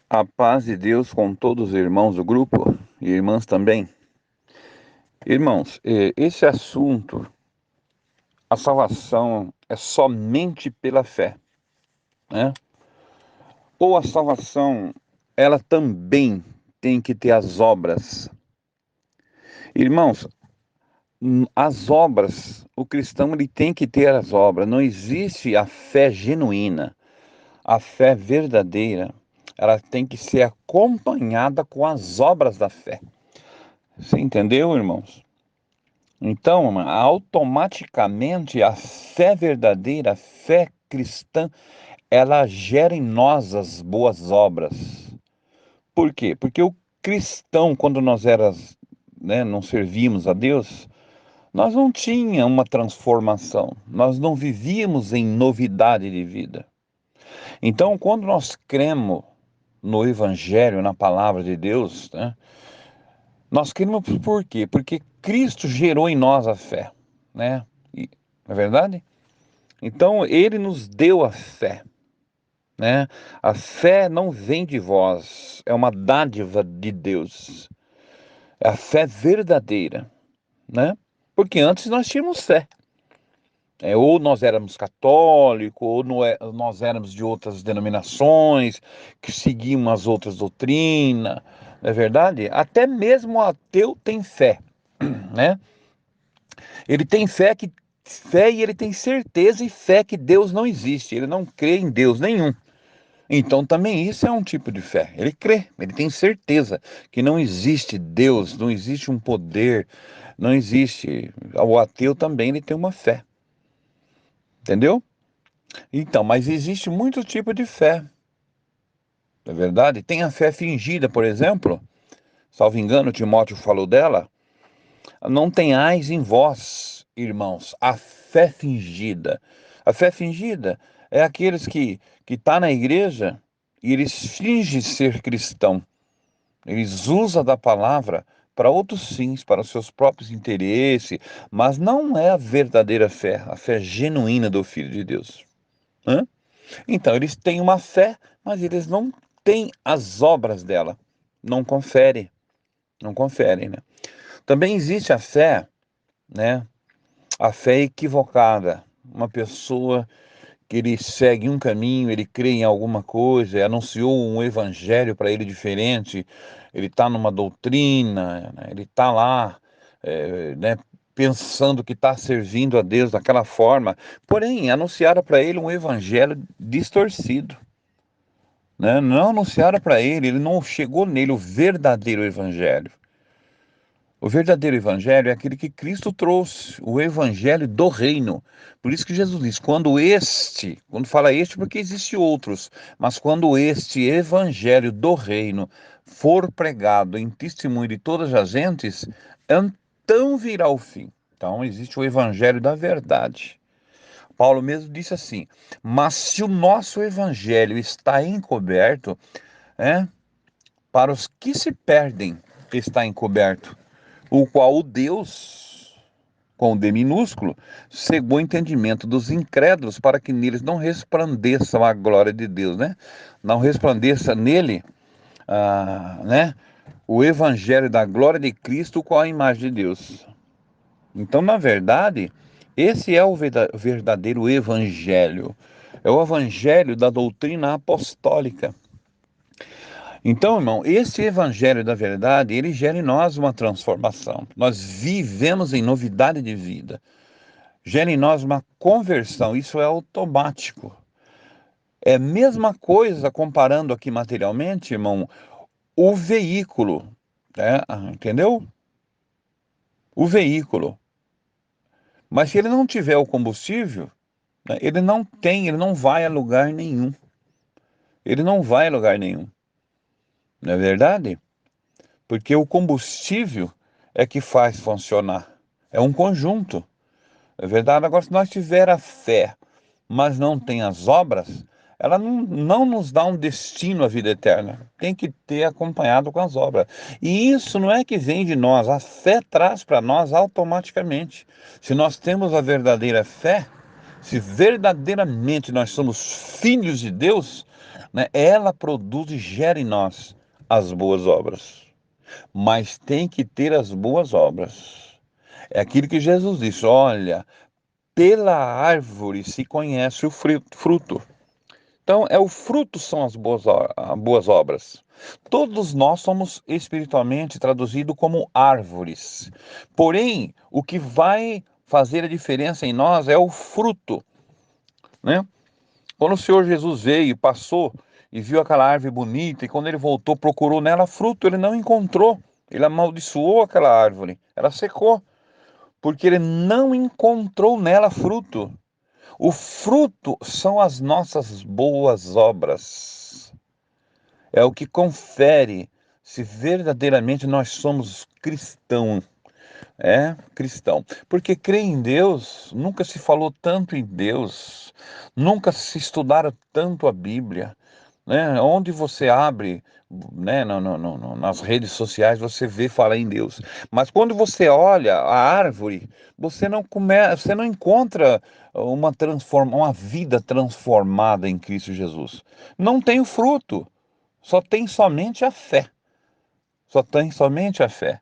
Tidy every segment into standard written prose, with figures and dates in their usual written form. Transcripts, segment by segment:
A paz de Deus com todos os irmãos do grupo e irmãs também. Irmãos, esse assunto, a salvação é somente pela fé, né? Ou a salvação, ela também tem que ter as obras. Irmãos, as obras, o cristão ele tem que ter as obras. Não existe a fé genuína, a fé verdadeira. Ela tem que ser acompanhada com as obras da fé. Você entendeu, irmãos? Então, automaticamente a fé verdadeira, a fé cristã, ela gera em nós as boas obras. Por quê? Porque o cristão, quando nós éramos, né, não servíamos a Deus, nós não tínhamos uma transformação, nós não vivíamos em novidade de vida. Então, quando nós cremos no Evangelho, na palavra de Deus, né, nós cremos por quê? Porque Cristo gerou em nós a fé, né? Não é verdade? Então, ele nos deu a fé, né? A fé não vem de vós, é uma dádiva de Deus. É a fé verdadeira, né? Porque antes nós tínhamos fé. Ou nós éramos católicos, ou nós éramos de outras denominações, que seguiam as outras doutrinas, não é verdade? Até mesmo o ateu tem fé, né? Ele tem fé e ele tem certeza e fé que Deus não existe. Ele não crê em Deus nenhum. Então também isso é um tipo de fé. Ele crê, ele tem certeza que não existe Deus, não existe um poder, não existe. O ateu também ele tem uma fé, entendeu? Então, mas existe muito tipo de fé, não é verdade? Tem a fé fingida, por exemplo. Salvo engano, Timóteo falou dela. Não tenhais em vós, irmãos, a fé fingida. A fé fingida é aqueles que tá na igreja e eles fingem ser cristão. Eles usam da palavra para outros fins, para os seus próprios interesses, mas não é a verdadeira fé, a fé genuína do Filho de Deus. Hã? Então, eles têm uma fé, mas eles não têm as obras dela. Não conferem, não conferem, né? Também existe a fé, né? A fé é equivocada. Uma pessoa que ele segue um caminho, ele crê em alguma coisa, anunciou um evangelho para ele diferente, ele está numa doutrina, né, ele está lá, né, pensando que está servindo a Deus daquela forma, porém anunciaram para ele um evangelho distorcido, né? Não anunciaram para ele não chegou nele o verdadeiro evangelho. O verdadeiro evangelho é aquele que Cristo trouxe, o evangelho do reino. Por isso que Jesus diz, quando fala este, porque existe outros, mas quando este evangelho do reino for pregado em testemunho de todas as gentes, então virá o fim. Então existe o evangelho da verdade. Paulo mesmo disse assim, mas se o nosso evangelho está encoberto, né, para os que se perdem está encoberto, o qual o Deus, com o D minúsculo, cegou o entendimento dos incrédulos para que neles não resplandeça a glória de Deus, né? Não resplandeça nele, né? O evangelho da glória de Cristo com a imagem de Deus. Então, na verdade, esse é o verdadeiro evangelho. É o evangelho da doutrina apostólica. Então, irmão, esse evangelho da verdade, ele gera em nós uma transformação. Nós vivemos em novidade de vida. Gera em nós uma conversão, isso é automático. É a mesma coisa, comparando aqui materialmente, irmão, o veículo, né? Entendeu? O veículo. Mas se ele não tiver o combustível, né, ele não vai a lugar nenhum. Ele não vai a lugar nenhum. Não é verdade? Porque o combustível é que faz funcionar. É um conjunto. É verdade? Agora, se nós tiver a fé, mas não tem as obras, ela não nos dá um destino à vida eterna. Tem que ter acompanhado com as obras. E isso não é que vem de nós, a fé traz para nós automaticamente. Se nós temos a verdadeira fé, se verdadeiramente nós somos filhos de Deus, né, ela produz e gera em nós as boas obras. Mas tem que ter as boas obras. É aquilo que Jesus disse: olha, pela árvore se conhece o fruto. Então, o fruto são as boas obras. Todos nós somos espiritualmente traduzidos como árvores. Porém, o que vai fazer a diferença em nós é o fruto, né? Quando o Senhor Jesus veio, passou e viu aquela árvore bonita, e quando ele voltou, procurou nela fruto, ele não encontrou. Ele amaldiçoou aquela árvore, ela secou, porque ele não encontrou nela fruto. O fruto são as nossas boas obras. É o que confere se verdadeiramente nós somos cristãos. Cristão. Porque crer em Deus, nunca se falou tanto em Deus, nunca se estudaram tanto a Bíblia, né? Onde você abre, né, nas redes sociais, você vê falar em Deus. Mas quando você olha a árvore, você não encontra uma vida transformada em Cristo Jesus. Não tem o fruto, só tem somente a fé. Só tem somente a fé.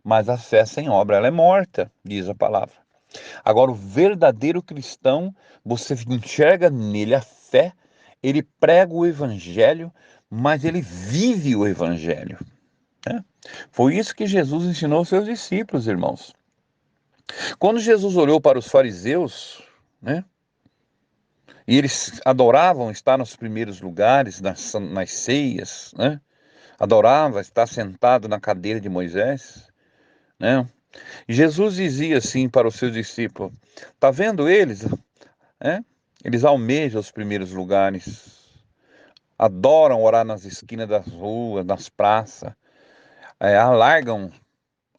Mas a fé sem obra, ela é morta, diz a palavra. Agora, o verdadeiro cristão, você enxerga nele a fé, ele prega o evangelho, mas ele vive o evangelho, né? Foi isso que Jesus ensinou aos seus discípulos, irmãos. Quando Jesus olhou para os fariseus, né, e eles adoravam estar nos primeiros lugares, nas ceias, né, adoravam estar sentado na cadeira de Moisés, né? Jesus dizia assim para os seus discípulos: tá vendo eles, né? Eles almejam os primeiros lugares, adoram orar nas esquinas das ruas, nas praças, alargam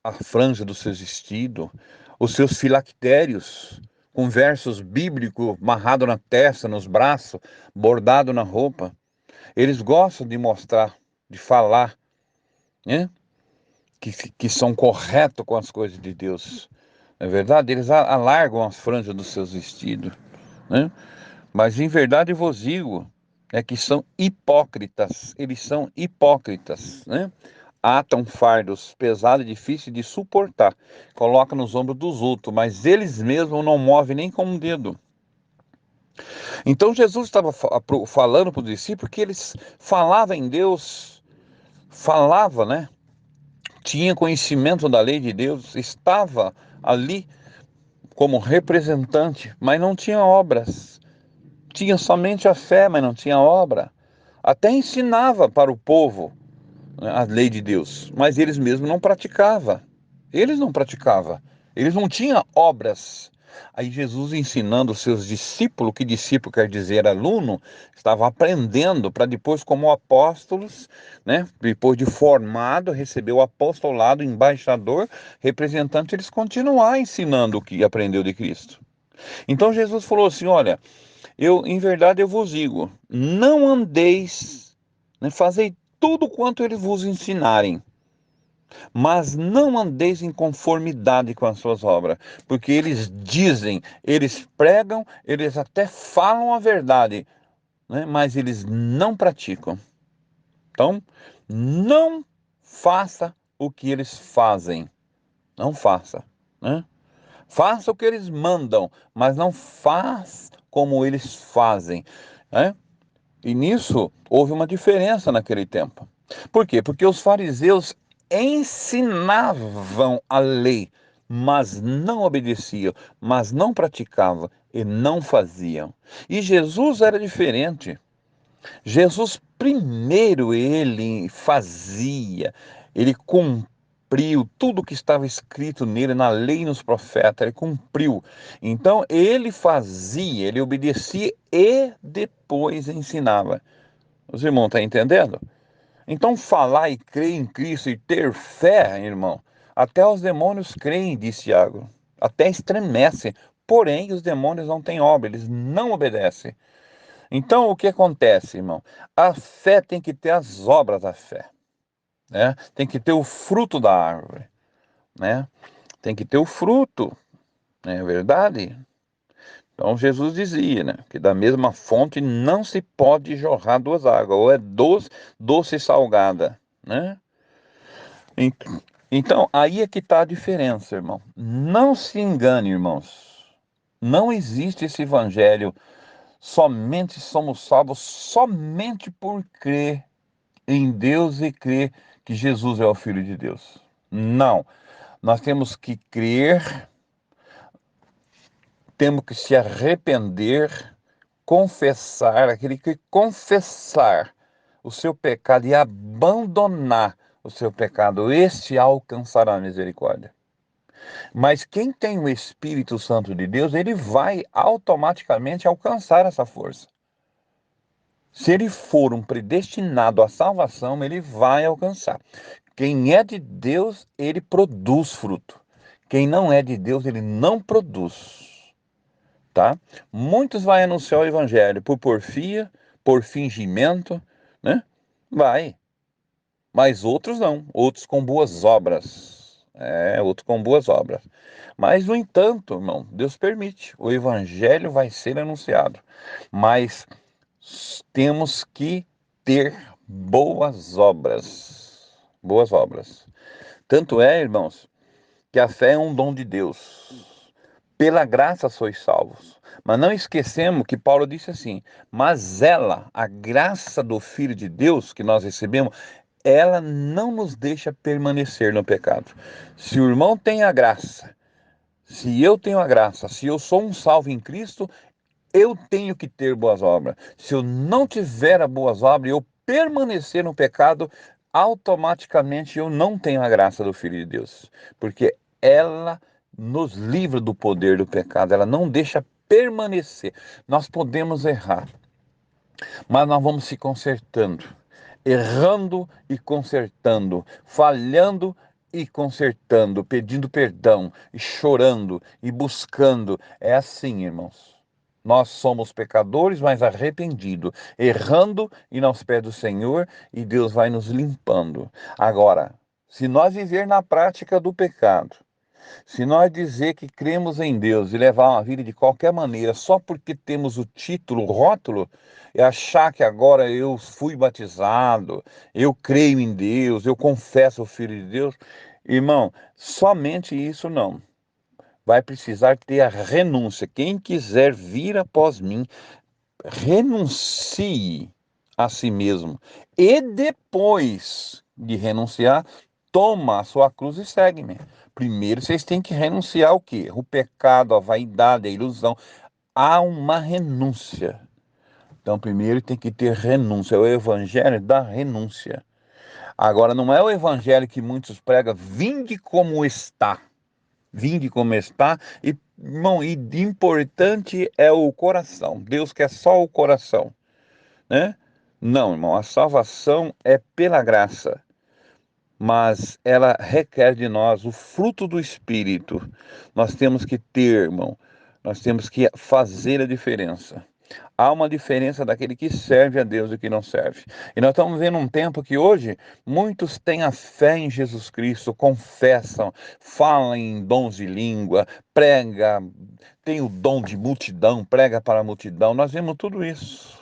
a franja dos seus vestidos, os seus filactérios com versos bíblicos amarrado na testa, nos braços, bordado na roupa. Eles gostam de mostrar, de falar, né? Que são corretos com as coisas de Deus. Não é verdade? Eles alargam as franjas dos seus vestidos, né? Mas em verdade vos digo, é que são hipócritas. Eles são hipócritas, né? Atam fardos pesados e difíceis de suportar, colocam nos ombros dos outros, mas eles mesmos não movem nem com um dedo. Então Jesus estava falando para os discípulos que eles falavam em Deus, falava, né? Tinha conhecimento da lei de Deus, estava ali como representante, mas não tinha obras. Tinha somente a fé, mas não tinha obra. Até ensinava para o povo, né, a lei de Deus, mas eles mesmos não praticavam. Eles não praticavam. Eles não tinham obras. Aí Jesus ensinando os seus discípulos, que discípulo quer dizer aluno, estava aprendendo para depois, como apóstolos, né, depois de formado, receber o apostolado, embaixador, representante, eles continuar ensinando o que aprendeu de Cristo. Então Jesus falou assim: olha, em verdade eu vos digo, não andeis, né, fazei tudo quanto eles vos ensinarem, mas não andeis em conformidade com as suas obras, porque eles dizem, eles pregam, eles até falam a verdade, né, mas eles não praticam. Então, não faça o que eles fazem, não faça, né? Faça o que eles mandam, mas não faça como eles fazem, né? E nisso houve uma diferença naquele tempo. Por quê? Porque os fariseus ensinavam a lei, mas não obedeciam, mas não praticavam e não faziam. E Jesus era diferente. Jesus primeiro ele fazia, ele cumpriu tudo que estava escrito nele, na lei e nos profetas, ele cumpriu. Então ele fazia, ele obedecia e depois ensinava. Os irmãos estão entendendo? Então falar e crer em Cristo e ter fé, irmão, até os demônios creem, disse Tiago, até estremecem. Porém, os demônios não têm obra, eles não obedecem. Então, o que acontece, irmão? A fé tem que ter as obras da fé, né? Tem que ter o fruto da árvore, né? Tem que ter o fruto, não é verdade? Então Jesus dizia, né, que da mesma fonte não se pode jorrar duas águas, ou é doce e salgada, né? En- Então, aí é que está a diferença, irmão. Não se engane, irmãos. Não existe esse evangelho, somente somos salvos somente por crer em Deus e crer que Jesus é o Filho de Deus. Não. Nós temos que crer, temos que se arrepender, confessar, aquele que confessar o seu pecado e abandonar o seu pecado, este alcançará a misericórdia. Mas quem tem o Espírito Santo de Deus, ele vai automaticamente alcançar essa força. Se ele for um predestinado à salvação, ele vai alcançar. Quem é de Deus, ele produz fruto. Quem não é de Deus, ele não produz. Tá? Muitos vão anunciar o evangelho por porfia, por fingimento, né? Vai. Mas outros não, outros com boas obras. Outros com boas obras. Mas, no entanto, irmão, Deus permite, o evangelho vai ser anunciado. Mas temos que ter boas obras. Boas obras. Tanto é, irmãos, que a fé é um dom de Deus. Pela graça sois salvos. Mas não esquecemos que Paulo disse assim: mas ela, a graça do Filho de Deus que nós recebemos, ela não nos deixa permanecer no pecado. Se o irmão tem a graça, se eu tenho a graça, se eu sou um salvo em Cristo, eu tenho que ter boas obras. Se eu não tiver as boas obras, eu permanecer no pecado, automaticamente eu não tenho a graça do Filho de Deus. Porque ela nos livra do poder do pecado, ela não deixa permanecer. Nós podemos errar, mas nós vamos se consertando, errando e consertando, falhando e consertando, pedindo perdão, e chorando e buscando. É assim, irmãos. Nós somos pecadores, mas arrependidos, errando e aos pés do Senhor, e Deus vai nos limpando. Agora, se nós viver na prática do pecado, se nós dizer que cremos em Deus e levar uma vida de qualquer maneira, só porque temos o título, o rótulo, e achar que agora eu fui batizado, eu creio em Deus, eu confesso o Filho de Deus, irmão, somente isso não. Vai precisar ter a renúncia. Quem quiser vir após mim, renuncie a si mesmo. E depois de renunciar, toma a sua cruz e segue-me. Primeiro vocês têm que renunciar ao quê? O pecado, a vaidade, a ilusão. Há uma renúncia. Então primeiro tem que ter renúncia. É o evangelho da renúncia. Agora não é o evangelho que muitos pregam, vinde como está. Vinde como está. E, irmão, e importante é o coração. Deus quer só o coração, né? Não, irmão, a salvação é pela graça, mas ela requer de nós o fruto do Espírito. Nós temos que ter, irmão, nós temos que fazer a diferença. Há uma diferença daquele que serve a Deus e que não serve. E nós estamos vendo um tempo que hoje muitos têm a fé em Jesus Cristo, confessam, falam em dons de língua, prega, tem o dom de multidão, prega para a multidão. Nós vemos tudo isso.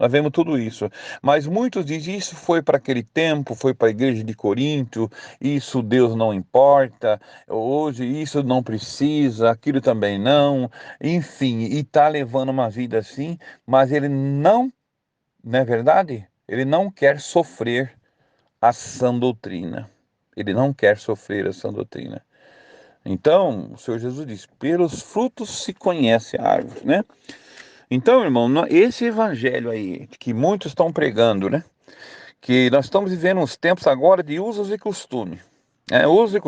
Nós vemos tudo isso. Mas muitos dizem, isso foi para aquele tempo, foi para a igreja de Corinto, isso Deus não importa, hoje isso não precisa, aquilo também não, enfim, e está levando uma vida assim, mas ele não é verdade? Ele não quer sofrer a sã doutrina. Ele não quer sofrer a sã doutrina. Então, o Senhor Jesus diz, pelos frutos se conhece a árvore, né? Então, irmão, esse evangelho aí, que muitos estão pregando, né? Que nós estamos vivendo uns tempos agora de usos e costumes.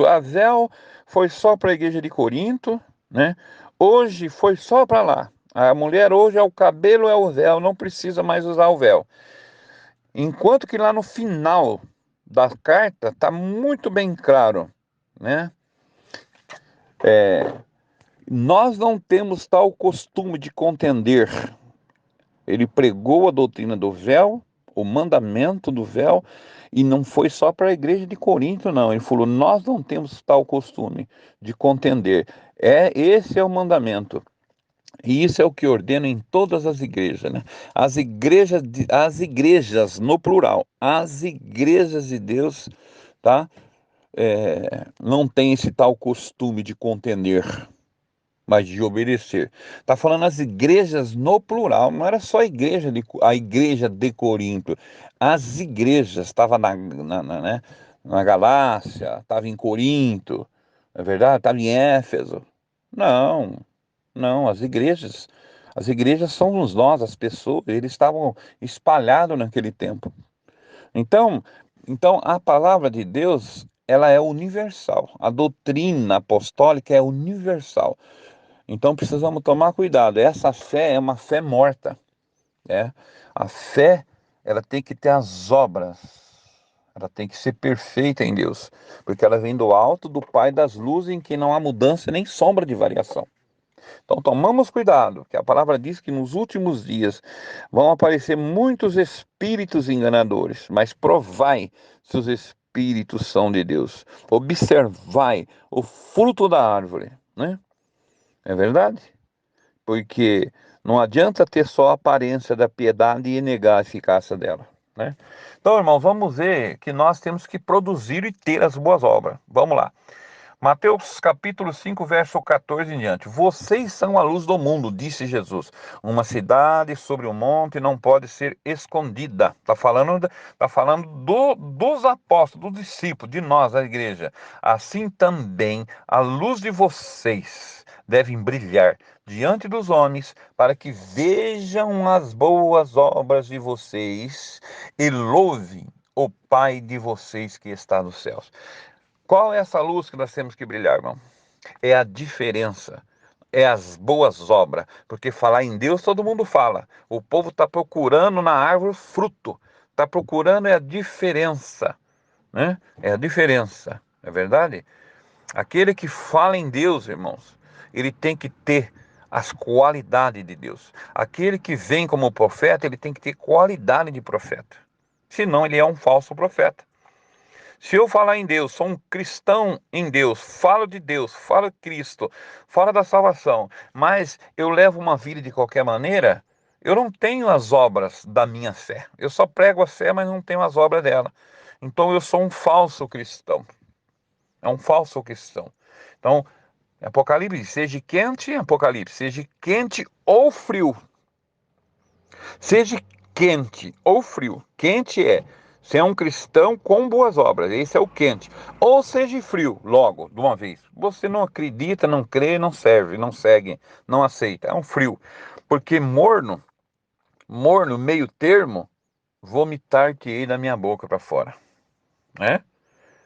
A véu foi só para a igreja de Corinto, né? Hoje foi só para lá. A mulher hoje é o cabelo, é o véu, não precisa mais usar o véu. Enquanto que lá no final da carta está muito bem claro, né? Nós não temos tal costume de contender. Ele pregou a doutrina do véu, o mandamento do véu, e não foi só para a igreja de Corinto, não. Ele falou: nós não temos tal costume de contender. Esse é o mandamento. E isso é o que ordeno em todas as igrejas, né? As igrejas no plural, as igrejas de Deus, tá? Não tem esse tal costume de contender, mas de obedecer. Tá falando as igrejas no plural, não era só a igreja de Corinto. As igrejas, estava né, na Galácia, estava em Corinto, não é verdade? Estava em Éfeso. Não, não, as igrejas somos nós, as pessoas, eles estavam espalhados naquele tempo. Então, então a palavra de Deus, ela é universal. A doutrina apostólica é universal. Então precisamos tomar cuidado. Essa fé é uma fé morta, né? A fé, ela tem que ter as obras. Ela tem que ser perfeita em Deus, porque ela vem do alto, do Pai das luzes, em que não há mudança nem sombra de variação. Então tomamos cuidado, que a palavra diz que nos últimos dias vão aparecer muitos espíritos enganadores, mas provai se os espíritos são de Deus. Observai o fruto da árvore, né? É verdade? Porque não adianta ter só a aparência da piedade e negar a eficácia dela, né? Então, irmão, vamos ver que nós temos que produzir e ter as boas obras. Vamos lá. Mateus capítulo 5, verso 14 em diante. Vocês são a luz do mundo, disse Jesus. Uma cidade sobre um monte não pode ser escondida. Tá falando dos apóstolos, dos discípulos, de nós, a igreja. Assim também a luz de vocês deve brilhar diante dos homens, para que vejam as boas obras de vocês e louvem o Pai de vocês que está nos céus. Qual é essa luz que nós temos que brilhar, irmão? É a diferença, é as boas obras, porque falar em Deus todo mundo fala. O povo está procurando na árvore fruto, está procurando é a diferença, né? É a diferença, é verdade? Aquele que fala em Deus, irmãos, ele tem que ter as qualidades de Deus. Aquele que vem como profeta, ele tem que ter qualidade de profeta. Senão ele é um falso profeta. Se eu falar em Deus, sou um cristão em Deus, falo de Deus, falo de Cristo, falo da salvação, mas eu levo uma vida de qualquer maneira, eu não tenho as obras da minha fé. Eu só prego a fé, mas não tenho as obras dela. Então eu sou um falso cristão. É um falso cristão. Então, Apocalipse, seja quente ou frio. Seja quente ou frio. Quente é ser um cristão com boas obras. Esse é o quente. Ou seja frio, logo, de uma vez. Você não acredita, não crê, não serve, não segue, não aceita. É um frio. Porque morno, meio termo, vomitar-te-ei da minha boca para fora. Né?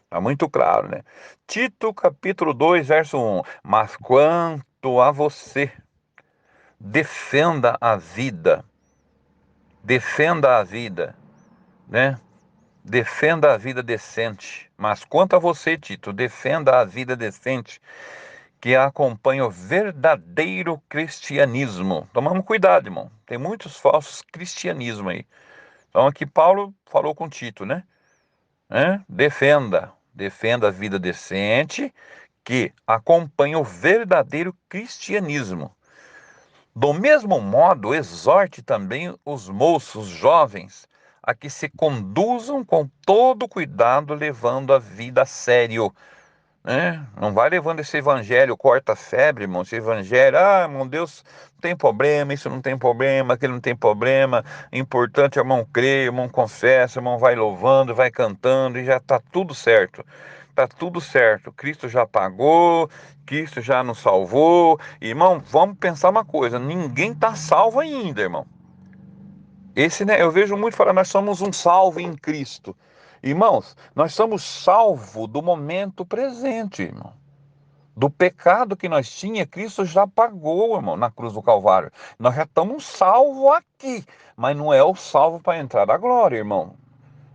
Está muito claro, né? Tito capítulo 2, verso 1. Mas quanto a você, defenda a vida. Defenda a vida, né? Defenda a vida decente. Mas quanto a você, Tito, defenda a vida decente que acompanha o verdadeiro cristianismo. Tomamos cuidado, irmão. Tem muitos falsos cristianismo aí. Então aqui Paulo falou com Tito, né? Defenda a vida decente que acompanha o verdadeiro cristianismo. Do mesmo modo, exorte também os moços jovens a que se conduzam com todo cuidado, levando a vida a sério, né? Não vai levando esse evangelho corta-febre, irmão. Esse evangelho, irmão, Deus não tem problema, isso não tem problema, aquilo não tem problema. Importante, irmão, crer, irmão, confessa, irmão, vai louvando, vai cantando e já está tudo certo. Está tudo certo. Cristo já pagou, Cristo já nos salvou. Irmão, vamos pensar uma coisa: ninguém está salvo ainda, irmão. Né, eu vejo muito falar, nós somos um salvo em Cristo. Irmãos, nós somos salvo do momento presente, irmão. Do pecado que nós tinha, Cristo já pagou, irmão, na cruz do Calvário. Nós já estamos salvos aqui, mas não é o salvo para entrar na glória, irmão.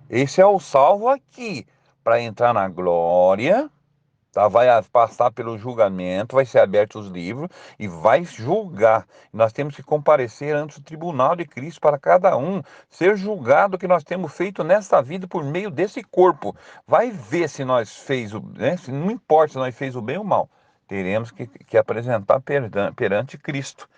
Esse é o salvo aqui, para entrar na glória. Tá? Vai passar pelo julgamento, vai ser aberto os livros e vai julgar. Nós temos que comparecer ante o tribunal de Cristo para cada um ser julgado o que nós temos feito nesta vida por meio desse corpo. Vai ver se nós fez o, né? Não importa se nós fez o bem ou o mal. Teremos que apresentar perante Cristo.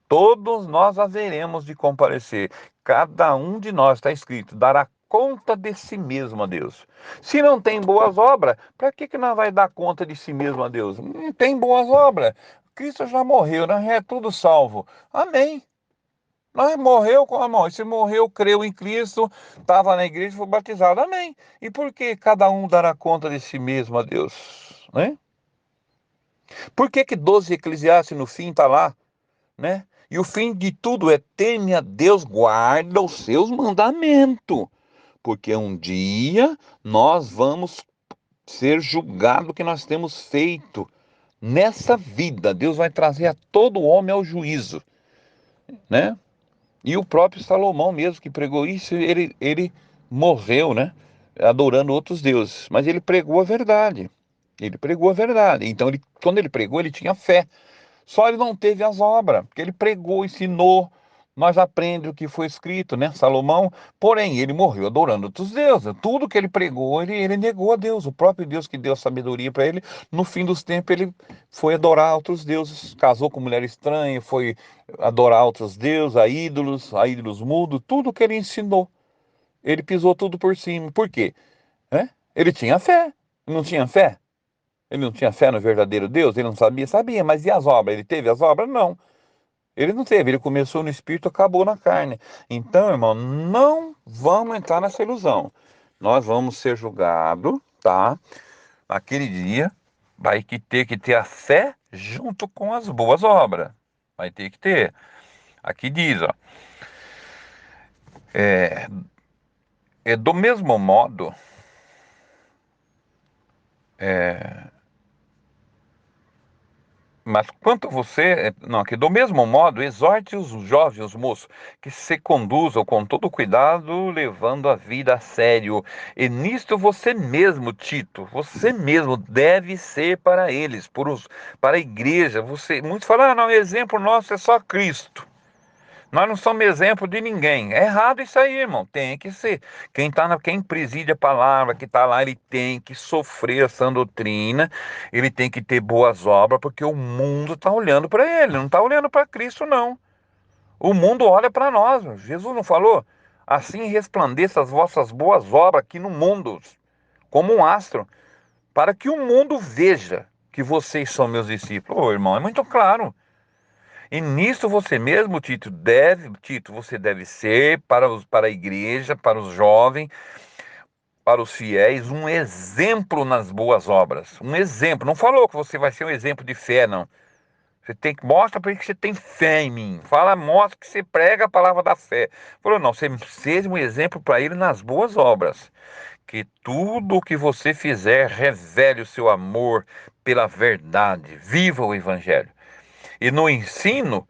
todos nós haveremos de comparecer. Cada um de nós, está escrito, dará conta de si mesmo a Deus. Se não tem boas obras, para que nós vai dar conta de si mesmo a Deus? Não tem boas obras. Cristo já morreu, nós já é tudo salvo. Amém. Nós morreu com a mão. Se morreu, creu em Cristo, estava na igreja, foi batizado. Amém. E por que cada um dará conta de si mesmo a Deus? Né? Por que 12 Eclesiastes no fim está lá? Né? E o fim de tudo é: teme a Deus, guarda os seus mandamentos, porque um dia nós vamos ser julgados o que nós temos feito nessa vida. Deus vai trazer a todo homem ao juízo, né? E o próprio Salomão mesmo que pregou isso, ele morreu, né? Adorando outros deuses, mas ele pregou a verdade. Ele pregou a verdade. Então, quando ele pregou, ele tinha fé. Só ele não teve as obras, porque ele pregou, ensinou, nós aprendemos o que foi escrito, né? Salomão, porém, ele morreu adorando outros deuses. Tudo que ele pregou, ele negou a Deus. O próprio Deus que deu sabedoria para ele, no fim dos tempos, ele foi adorar outros deuses, casou com mulher estranha, foi adorar outros deuses, a ídolos mudos, tudo que ele ensinou. Ele pisou tudo por cima. Por quê? Ele tinha fé. Não tinha fé? Ele não tinha fé no verdadeiro Deus? Ele não sabia? Sabia, mas e as obras? Ele teve as obras? Não. Ele não teve, ele começou no espírito, acabou na carne. Então, irmão, não vamos entrar nessa ilusão. Nós vamos ser julgados, tá? Naquele dia, vai ter que ter a fé junto com as boas obras. Vai ter que ter. Aqui diz, ó, é do mesmo modo, mas quanto você, não, aqui do mesmo modo, exorte os jovens, os moços, que se conduzam com todo cuidado, levando a vida a sério. E nisto você mesmo, Tito, você mesmo deve ser para eles, para a igreja. Muitos falam, não, o exemplo nosso é só Cristo. Nós não somos exemplo de ninguém. É errado isso aí, irmão. Tem que ser. Quem preside a palavra, que está lá, ele tem que sofrer essa doutrina, ele tem que ter boas obras, porque o mundo está olhando para ele, não está olhando para Cristo, não. O mundo olha para nós. Jesus não falou? Assim resplandeça as vossas boas obras aqui no mundo, como um astro, para que o mundo veja que vocês são meus discípulos. Ô, irmão, é muito claro. E nisso você mesmo, Tito, você deve ser para a igreja, para os jovens, para os fiéis, um exemplo nas boas obras. Um exemplo. Não falou que você vai ser um exemplo de fé, não. Você tem que mostra para ele que você tem fé em mim. Mostra que você prega a palavra da fé. Falou, não, você seja um exemplo para ele nas boas obras. Que tudo o que você fizer revele o seu amor pela verdade. Viva o evangelho. E no ensino,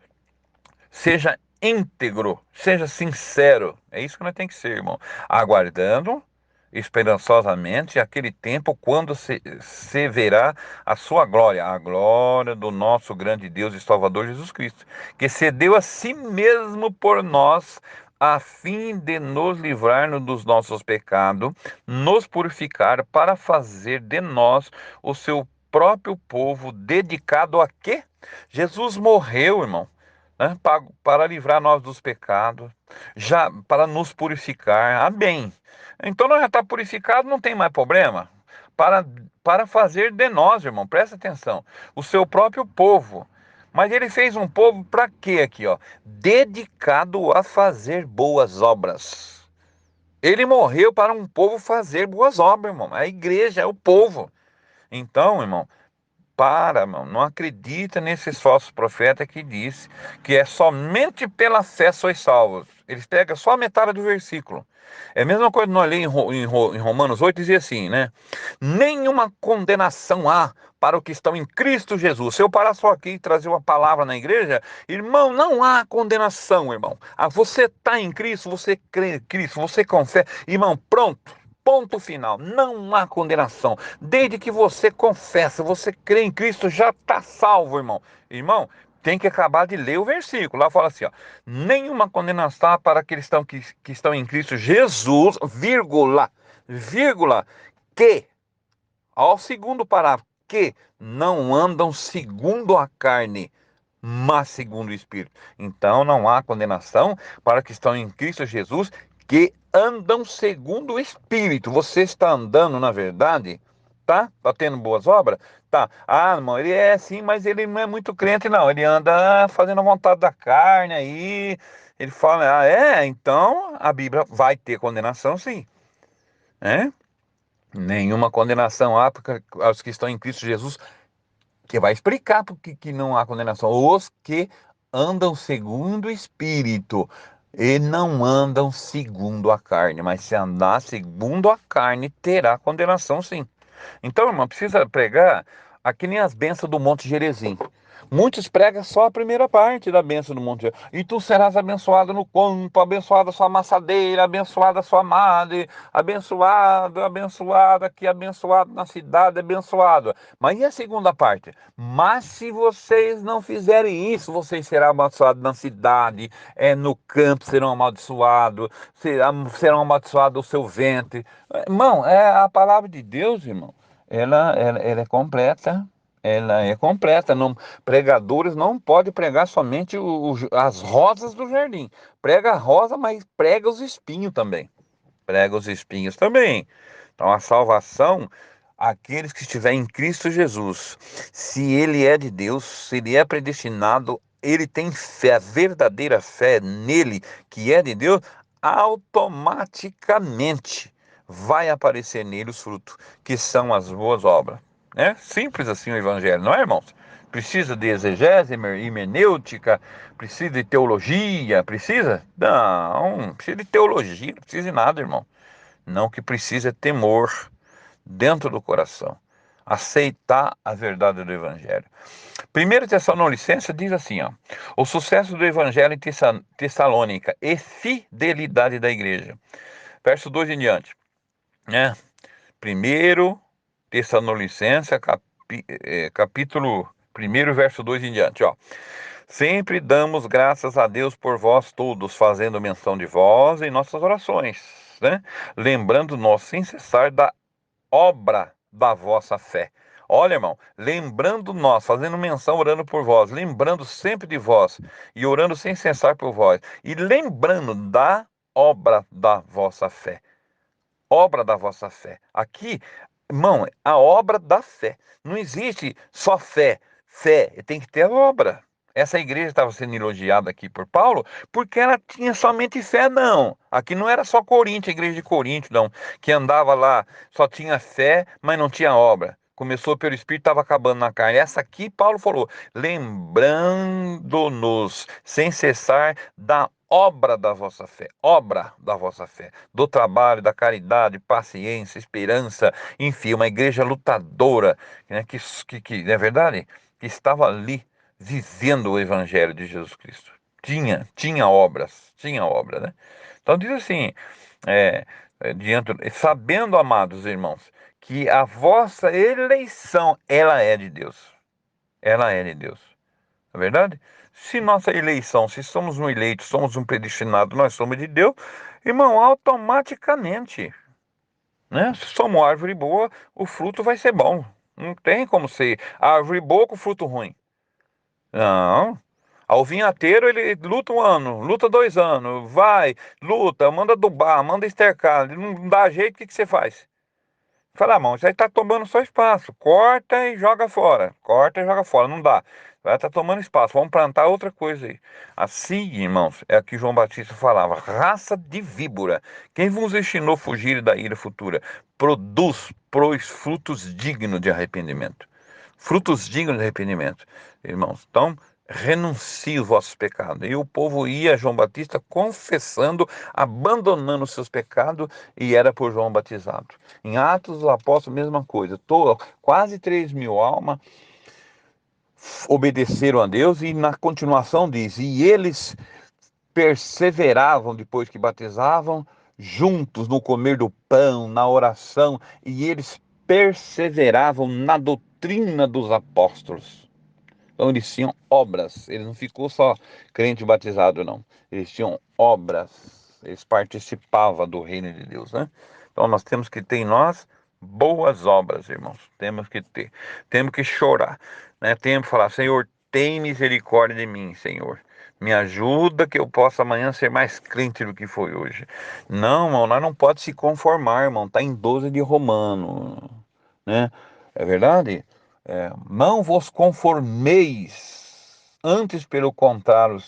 seja íntegro, seja sincero. É isso que nós temos que ser, irmão. Aguardando esperançosamente aquele tempo quando se verá a sua glória, a glória do nosso grande Deus e Salvador Jesus Cristo, que se deu a si mesmo por nós, a fim de nos livrar dos nossos pecados, nos purificar para fazer de nós o seu próprio povo, dedicado a quê? Jesus morreu, irmão, né, para livrar nós dos pecados, já para nos purificar. Amém. Então nós já está purificado, não tem mais problema. Para, para fazer de nós, irmão, presta atenção, o seu próprio povo. Mas ele fez um povo para quê aqui, ó? Dedicado a fazer boas obras. Ele morreu para um povo fazer boas obras, irmão. A igreja é o povo. Então, irmão, mano, não acredita nesses falsos profetas que diz que é somente pela fé sois salvos. Eles pegam só a metade do versículo. É a mesma coisa que nós lemos em Romanos 8, dizia assim, né? Nenhuma condenação há para os que estão em Cristo Jesus. Se eu parar só aqui e trazer uma palavra na igreja, irmão, não há condenação, irmão. Você está em Cristo, você crê em Cristo, você confessa. Irmão, pronto. Ponto final, não há condenação. Desde que você confessa, você crê em Cristo, já está salvo, irmão. Irmão, tem que acabar de ler o versículo. Lá fala assim, ó, nenhuma condenação para aqueles que estão em Cristo Jesus, vírgula, que, ao segundo parágrafo, que não andam segundo a carne, mas segundo o Espírito. Então não há condenação para que estão em Cristo Jesus, que andam segundo o Espírito. Você está andando, na verdade, tá? Tá tendo boas obras? Tá. Ah, irmão, ele é sim, mas ele não é muito crente, não. Ele anda fazendo a vontade da carne aí. Ele fala, então a Bíblia vai ter condenação, sim. Né? Nenhuma condenação há aos que estão em Cristo Jesus, que vai explicar por que não há condenação. Os que andam segundo o Espírito e não andam segundo a carne, mas se andar segundo a carne, terá condenação, sim. Então, irmão, precisa pregar aqui nem as bênçãos do Monte Gerezim. Muitos pregam só a primeira parte da bênção do Monte Gerezim. E tu serás abençoado no campo, abençoada a sua amassadeira, abençoada a sua madre, abençoado, abençoada aqui, abençoado na cidade, abençoado. Mas e a segunda parte? Mas se vocês não fizerem isso, vocês serão amaldiçoados na cidade, no campo serão amaldiçoados, serão amaldiçoados o seu ventre. Irmão, é a palavra de Deus, irmão. Ela é completa. Ela é completa. Não, pregadores não podem pregar somente as rosas do jardim. Prega a rosa, mas prega os espinhos também. Prega os espinhos também. Então a salvação, aqueles que estiverem em Cristo Jesus, se ele é de Deus, se ele é predestinado, ele tem fé, a verdadeira fé nele, que é de Deus, automaticamente vai aparecer nele os frutos, que são as boas obras. É simples assim o evangelho, não é, irmãos? Precisa de exegese, hermenêutica, precisa de teologia, precisa? Não precisa de teologia, não precisa de nada, irmão. Não, que precisa é temor dentro do coração. Aceitar a verdade do evangelho. 1 Tessalonicenses diz assim, ó: o sucesso do evangelho em Tessalônica e fidelidade da igreja. Verso 2 em diante, né? 1 Tessalonicenses, capítulo 1, verso 2 em diante, ó. Sempre damos graças a Deus por vós todos, fazendo menção de vós em nossas orações, né? Lembrando nós sem cessar da obra da vossa fé. Olha, irmão, lembrando nós, fazendo menção, orando por vós, lembrando sempre de vós e orando sem cessar por vós, e lembrando da obra da vossa fé. Obra da vossa fé. Aqui, irmão, a obra da fé. Não existe só fé. Fé, tem que ter obra. Essa igreja estava sendo elogiada aqui por Paulo porque ela tinha somente fé, não. Aqui não era só Corinto, a igreja de Corinto, não, que andava lá, só tinha fé, mas não tinha obra. Começou pelo Espírito, estava acabando na carne. Essa aqui, Paulo falou, lembrando-nos sem cessar da obra da vossa fé, do trabalho, da caridade, paciência, esperança, enfim, uma igreja lutadora, né, que não é verdade? Que estava ali vivendo o evangelho de Jesus Cristo. Tinha obra, né? Então diz assim, sabendo, amados irmãos, que a vossa eleição, ela é de Deus. Ela é de Deus. Não é verdade? Se nossa eleição, se somos um eleito, somos um predestinado, nós somos de Deus, irmão, automaticamente, né? Se somos árvore boa, o fruto vai ser bom. Não tem como ser árvore boa com fruto ruim. Não. Ao vinhateiro, ele luta 1 ano, luta 2 anos, vai, luta, manda adubar, manda estercar, não dá jeito, o que você faz? Fala, mão, isso aí tá tomando só espaço. Corta e joga fora. Corta e joga fora. Não dá. Vai estar tomando espaço. Vamos plantar outra coisa aí. Assim, irmãos, é o que João Batista falava. Raça de víbora. Quem vos ensinou a fugir da ira futura? Produz frutos dignos de arrependimento. Frutos dignos de arrependimento, irmãos. Então, renuncie os vossos pecados. E o povo ia a João Batista confessando, abandonando os seus pecados, e era por João batizado. Em Atos dos Apóstolos, mesma coisa. Quase 3.000 almas obedeceram a Deus, e na continuação diz, e eles perseveravam depois que batizavam, juntos no comer do pão, na oração, e eles perseveravam na doutrina dos apóstolos. Então eles tinham obras, eles não ficou só crente batizado, não. Eles tinham obras, eles participavam do reino de Deus, né? Então nós temos que ter em nós boas obras, irmãos. Temos que ter, temos que chorar, né? Temos que falar, Senhor, tem misericórdia de mim, Senhor. Me ajuda que eu possa amanhã ser mais crente do que foi hoje. Não, irmão, nós não pode se conformar, irmão. Está em 12 de Romano, né? É verdade? Não vos conformeis, antes pelo contrário,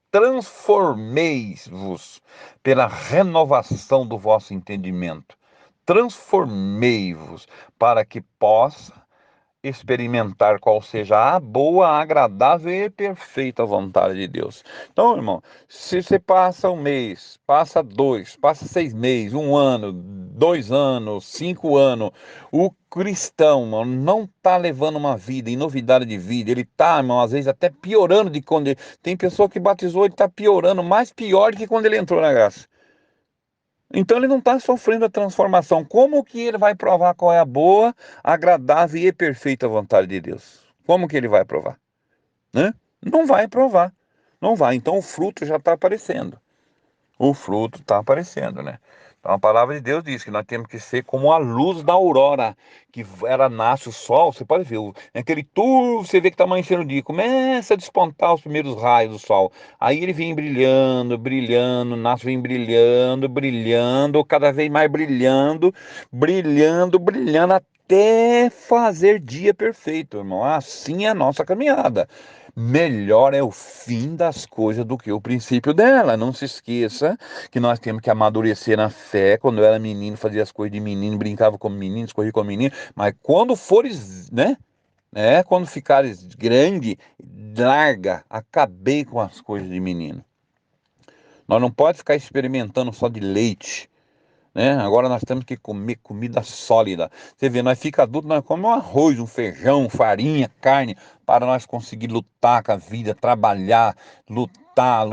transformeis-vos pela renovação do vosso entendimento. Transformei-vos para que possa experimentar qual seja a boa, agradável e perfeita vontade de Deus. Então, irmão, se você passa um mês, passa dois, passa 6 meses, um ano, 2 anos, 5 anos, o cristão, irmão, não está levando uma vida em novidade de vida, ele está, irmão, às vezes até piorando de quando ele... Tem pessoa que batizou, ele está piorando, mais pior do que quando ele entrou na graça. Então ele não está sofrendo a transformação. Como que ele vai provar qual é a boa, agradável e perfeita vontade de Deus? Como que ele vai provar? Né? Não vai provar. Não vai. Então o fruto já está aparecendo. O fruto está aparecendo, né? Então a palavra de Deus diz que nós temos que ser como a luz da aurora, que ela nasce o sol, você pode ver, aquele turvo, você vê que está amanhecendo o dia, começa a despontar os primeiros raios do sol, aí ele vem brilhando, brilhando, nasce, vem brilhando, brilhando, cada vez mais brilhando, brilhando, brilhando, até fazer dia perfeito, irmão. Assim é a nossa caminhada. Melhor é o fim das coisas do que o princípio dela. Não se esqueça que nós temos que amadurecer na fé. Quando eu era menino, fazia as coisas de menino, brincava como menino, corria como menino. Mas quando fores, né? Quando ficares grande, larga, acabei com as coisas de menino. Nós não pode ficar experimentando só de leite, né? Agora nós temos que comer comida sólida. Você vê, nós fica adulto, nós comemos um arroz, um feijão, farinha, carne, para nós conseguir lutar com a vida, trabalhar, lutar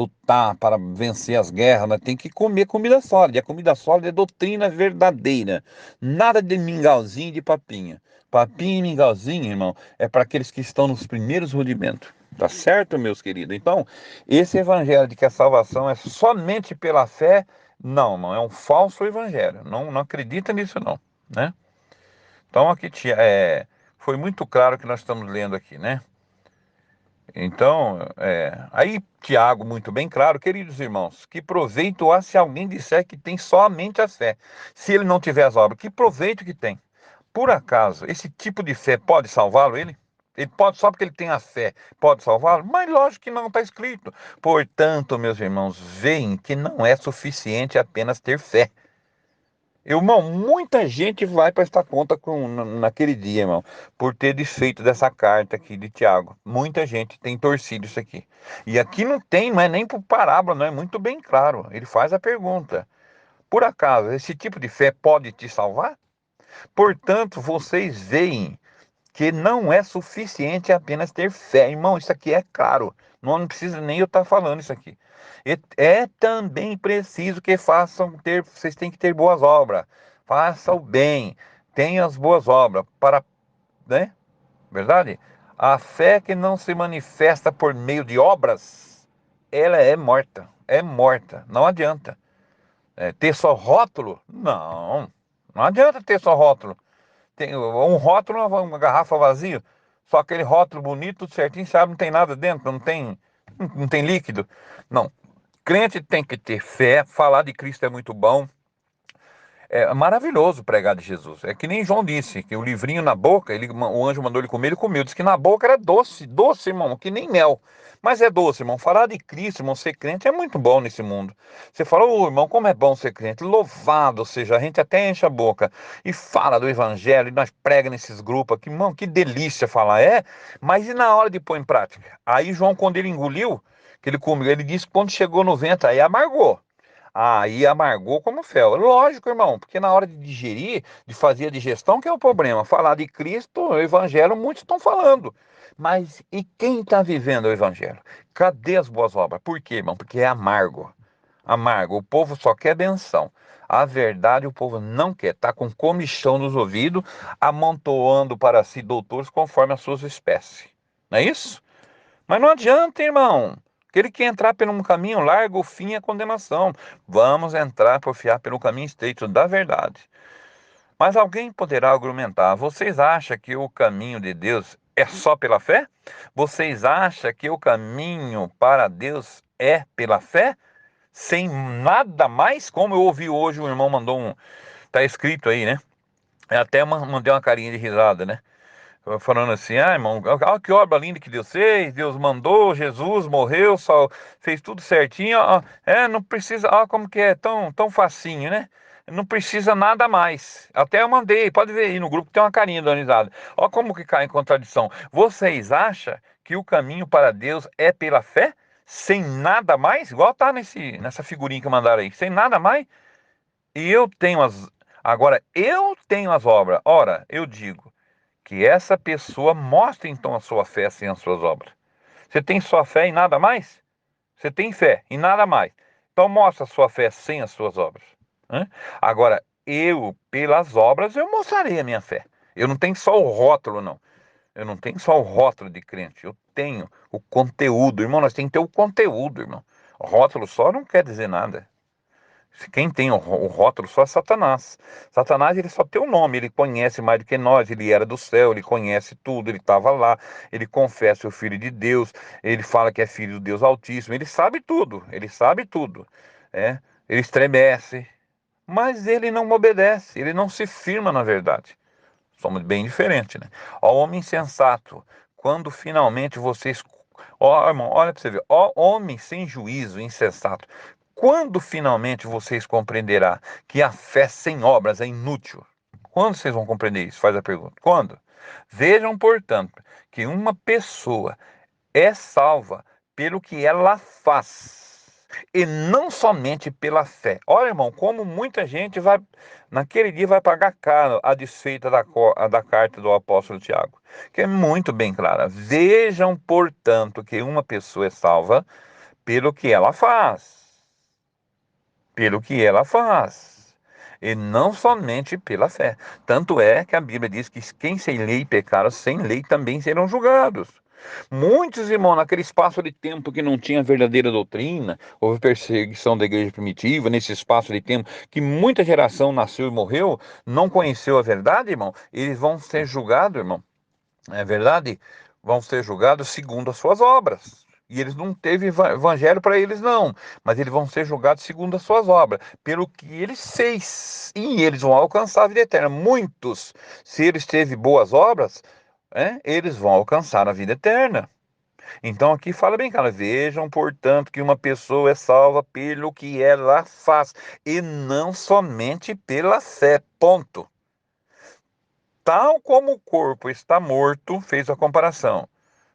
para vencer as guerras. Nós temos que comer comida sólida. E a comida sólida é doutrina verdadeira. Nada de mingauzinho e de papinha. Papinha e mingauzinho, irmão, é para aqueles que estão nos primeiros rudimentos. Tá certo, meus queridos? Então, esse evangelho de que a salvação é somente pela fé, não é um falso evangelho. Não acredita nisso, não, né? Então, aqui foi muito claro o que nós estamos lendo aqui, né? Então, aí Tiago, muito bem claro, queridos irmãos, que proveito há se alguém disser que tem somente a fé, se ele não tiver as obras, que proveito que tem? Por acaso, esse tipo de fé pode salvá-lo, ele? Ele pode, só porque ele tem a fé, pode salvá-lo? Mas lógico que não está escrito. Portanto, meus irmãos, veem que não é suficiente apenas ter fé. Irmão, muita gente vai prestar conta naquele dia, irmão, por ter desfeito dessa carta aqui de Tiago. Muita gente tem torcido isso aqui. E aqui não é nem por parábola, não é muito bem claro. Ele faz a pergunta: por acaso esse tipo de fé pode te salvar? Portanto, vocês veem que não é suficiente apenas ter fé. Irmão, isso aqui é claro. Não precisa nem eu estar falando isso aqui. É também preciso que vocês têm que ter boas obras. Faça o bem, tenha as boas obras para, né? Verdade? A fé que não se manifesta por meio de obras, ela é morta. É morta. Não adianta. Ter só rótulo? Não. Não adianta ter só rótulo. Tem um rótulo, uma garrafa vazia, só aquele rótulo bonito, tudo certinho, sabe, não tem nada dentro, não tem líquido. Não, crente tem que ter fé, falar de Cristo é muito bom, é maravilhoso pregar de Jesus. É que nem João disse, que o livrinho na boca, o anjo mandou ele comer, ele comeu. Disse que na boca era doce, doce, irmão, que nem mel. Mas é doce, irmão. Falar de Cristo, irmão, ser crente é muito bom nesse mundo. Você fala, irmão, como é bom ser crente. Louvado seja, a gente até enche a boca e fala do evangelho, e nós prega nesses grupos aqui. Irmão, que delícia falar. Mas e na hora de pôr em prática? Aí João, quando ele engoliu, que ele comeu, ele disse que quando chegou no ventre, aí amargou. Aí amargou como fel. Lógico, irmão, porque na hora de digerir, de fazer a digestão, que é o problema. Falar de Cristo, o evangelho, muitos estão falando. Mas e quem está vivendo o evangelho? Cadê as boas obras? Por quê, irmão? Porque é amargo. Amargo. O povo só quer benção. A verdade, o povo não quer. Está com comichão nos ouvidos, amontoando para si doutores conforme as suas espécies. Não é isso? Mas não adianta, irmão. Aquele que entrar por um caminho largo, o fim é a condenação. Vamos entrar por fiar pelo caminho estreito da verdade. Mas alguém poderá argumentar: vocês acham que o caminho de Deus é só pela fé? Vocês acham que o caminho para Deus é pela fé? Sem nada mais? Como eu ouvi hoje, o irmão mandou um. Tá escrito aí, né? Eu até mandei uma carinha de risada, né? Falando assim, irmão, olha que obra linda que Deus fez, Deus mandou, Jesus morreu, só fez tudo certinho, ó, não precisa, ó, como que é tão facinho, né? Não precisa nada mais. Até eu mandei, pode ver aí no grupo, tem uma carinha da risada. Ó como que cai em contradição. Vocês acham que o caminho para Deus é pela fé? Sem nada mais? Igual tá nessa figurinha que mandaram aí, sem nada mais? E eu tenho agora eu tenho as obras. Ora, eu digo, que essa pessoa mostre então a sua fé sem as suas obras. Você tem sua fé em nada mais? Você tem fé em nada mais. Então mostra a sua fé sem as suas obras. Né? Agora, eu, pelas obras, eu mostrarei a minha fé. Eu não tenho só o rótulo, não. Eu não tenho só o rótulo de crente. Eu tenho o conteúdo. Irmão, nós temos que ter o conteúdo, irmão. O rótulo só não quer dizer nada. Quem tem o rótulo só é Satanás. Satanás, ele só tem o nome, ele conhece mais do que nós, ele era do céu, ele conhece tudo, ele estava lá, ele confessa o Filho de Deus, ele fala que é filho do Deus Altíssimo, ele sabe tudo, é? Ele estremece, mas ele não obedece, ele não se firma na verdade. Somos bem diferentes, né? Ó homem insensato, quando finalmente vocês... Ó, irmão, olha para você ver. Ó homem sem juízo, insensato, quando finalmente vocês compreenderá que a fé sem obras é inútil? Quando vocês vão compreender isso? Faz a pergunta. Quando? Vejam, portanto, que uma pessoa é salva pelo que ela faz e não somente pela fé. Olha, irmão, como muita gente vai, naquele dia, vai pagar caro a desfeita da carta do apóstolo Tiago, que é muito bem clara. Vejam, portanto, que uma pessoa é salva pelo que ela faz. Pelo que ela faz. E não somente pela fé. Tanto é que a Bíblia diz que quem sem lei pecaram, sem lei também serão julgados. Muitos, irmãos, naquele espaço de tempo que não tinha verdadeira doutrina, houve perseguição da igreja primitiva, nesse espaço de tempo que muita geração nasceu e morreu, não conheceu a verdade, irmão, eles vão ser julgados, irmão, não é verdade? Vão ser julgados segundo as suas obras. E eles não teve evangelho para eles, não. Mas eles vão ser julgados segundo as suas obras, pelo que eles fez. E eles vão alcançar a vida eterna. Muitos, se eles teve boas obras, eles vão alcançar a vida eterna. Então aqui fala bem, cara. Vejam, portanto, que uma pessoa é salva pelo que ela faz, e não somente pela fé. Ponto. Tal como o corpo está morto, fez a comparação,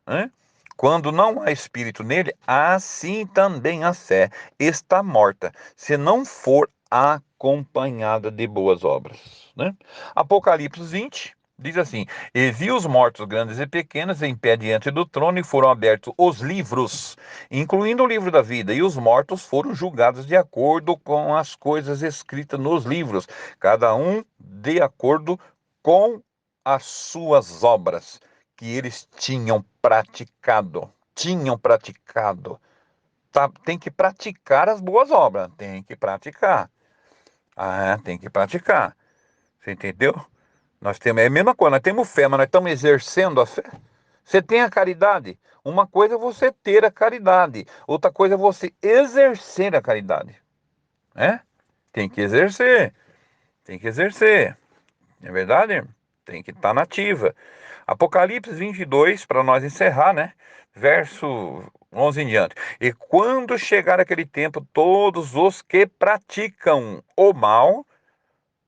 né? Quando não há espírito nele, assim também a fé está morta, se não for acompanhada de boas obras, né? Apocalipse 20 diz assim: E vi os mortos grandes e pequenos em pé diante do trono, e foram abertos os livros, incluindo o livro da vida, e os mortos foram julgados de acordo com as coisas escritas nos livros, cada um de acordo com as suas obras que eles tinham praticado. Tinham praticado. Tá, tem que praticar as boas obras. Tem que praticar. Tem que praticar. Você entendeu? Nós temos, é a mesma coisa, nós temos fé, mas nós estamos exercendo a fé. Você tem a caridade. Uma coisa é você ter a caridade. Outra coisa é você exercer a caridade. Né? Tem que exercer. Tem que exercer. Não é verdade? Tem que estar nativa. Apocalipse 22, para nós encerrar, né? Verso 11 em diante. E quando chegar aquele tempo, todos os que praticam o mal,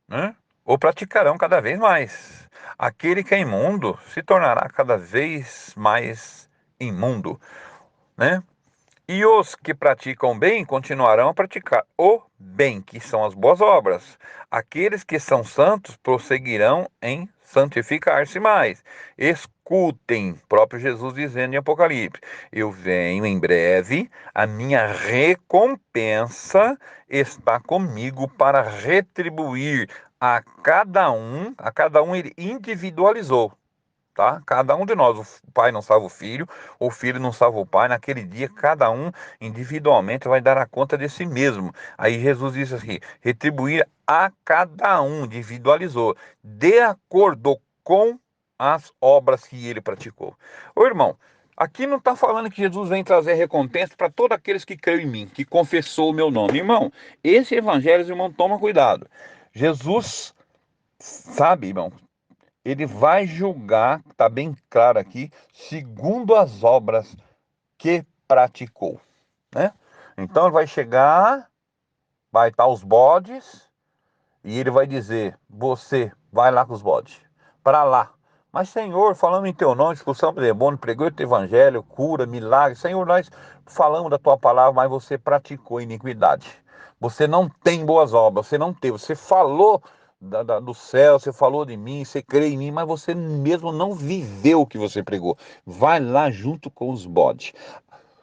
né? O praticarão cada vez mais. Aquele que é imundo se tornará cada vez mais imundo, né? E os que praticam bem continuarão a praticar o bem, que são as boas obras. Aqueles que são santos prosseguirão em santificar-se mais. Escutem, próprio Jesus dizendo em Apocalipse: Eu venho em breve, a minha recompensa está comigo para retribuir a cada um ele individualizou. Tá? Cada um de nós, o pai não salva o filho não salva o pai, naquele dia cada um individualmente vai dar a conta de si mesmo. Aí Jesus disse assim: retribuir a cada um, individualizou, de acordo com as obras que ele praticou. Ô irmão, aqui não está falando que Jesus vem trazer recompensa para todos aqueles que creem em mim, que confessou o meu nome. Irmão, esse evangelho, irmão, toma cuidado. Jesus, sabe, irmão, ele vai julgar, está bem claro aqui, segundo as obras que praticou, né? Então ele vai chegar, vai estar os bodes, e ele vai dizer, você vai lá com os bodes, para lá. Mas Senhor, falando em teu nome, expulsamos demônio, pregou o teu evangelho, cura, milagre. Senhor, nós falamos da tua palavra, mas você praticou iniquidade. Você não tem boas obras, você não teve. Você falou do céu, você falou de mim, você crê em mim, mas você mesmo não viveu o que você pregou. Vai lá junto com os bodes.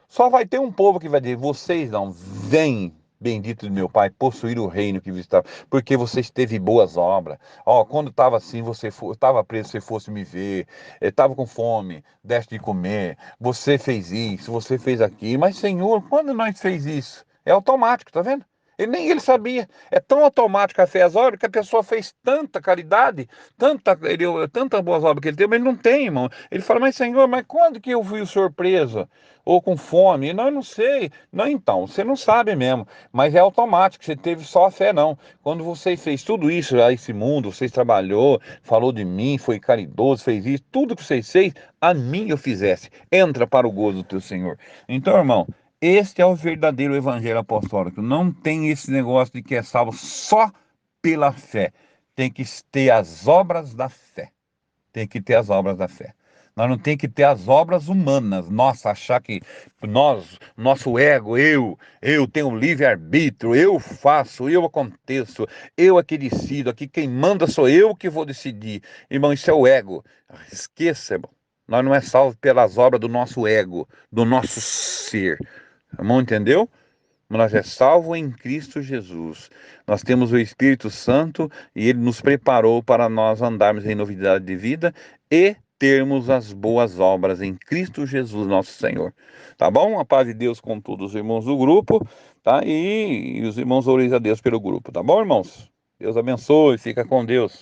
Só vai ter um povo que vai dizer, vocês não, vêm, bendito do meu Pai, possuir o reino que visitaram, porque vocês teve boas obras. Ó, quando estava assim, estava preso, você fosse me ver, estava com fome, deste de comer, você fez isso, você fez aquilo. Mas Senhor, quando nós fez isso? É automático, tá vendo? Nem ele sabia. É tão automático a fé às obras que a pessoa fez tanta caridade, tanta boas obras que ele teve, mas ele não tem, irmão. Ele fala, mas Senhor, mas quando que eu fui surpresa? Ou com fome? Não, eu não sei. Não, então, você não sabe mesmo. Mas é automático, você teve só a fé, não. Quando você fez tudo isso a esse mundo, você trabalhou, falou de mim, foi caridoso, fez isso, tudo que vocês fez, a mim eu fizesse. Entra para o gozo do teu Senhor. Então, irmão, este é o verdadeiro evangelho apostólico. Não tem esse negócio de que é salvo só pela fé. Tem que ter as obras da fé. Tem que ter as obras da fé. Nós não tem que ter as obras humanas. Nossa, achar que nosso ego, eu tenho livre-arbítrio, eu faço, eu aconteço, eu é que decido, aqui quem manda sou eu que vou decidir. Irmão, isso é o ego. Esqueça, irmão. Nós não é salvo pelas obras do nosso ego, do nosso ser. Irmão, entendeu? Nós é salvo em Cristo Jesus. Nós temos o Espírito Santo e ele nos preparou para nós andarmos em novidade de vida e termos as boas obras em Cristo Jesus, nosso Senhor. Tá bom? A paz de Deus com todos os irmãos do grupo, tá? E os irmãos orem a Deus pelo grupo, tá bom, irmãos? Deus abençoe, fica com Deus.